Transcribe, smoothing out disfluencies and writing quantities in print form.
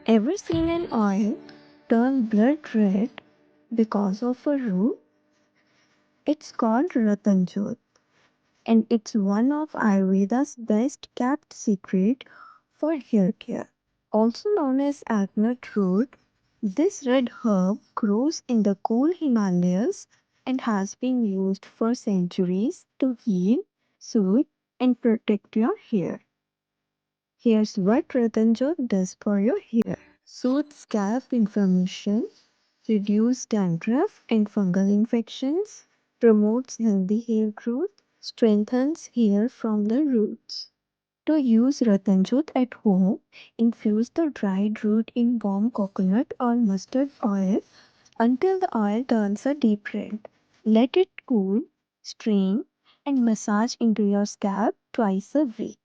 Ever seen an oil turn blood red because of a root? It's called Ratanjot, and it's one of Ayurveda's best kept secret for hair care. Also known as alpinut root, this red herb grows in the cool Himalayas and has been used for centuries to heal, soothe, and protect your hair. Here's what Ratanjot does for your hair. Soothes scalp inflammation, reduces dandruff and fungal infections, promotes healthy hair growth, strengthens hair from the roots. To use Ratanjot at home, infuse the dried root in warm coconut or mustard oil until the oil turns a deep red. Let it cool, strain, and massage into your scalp twice a week.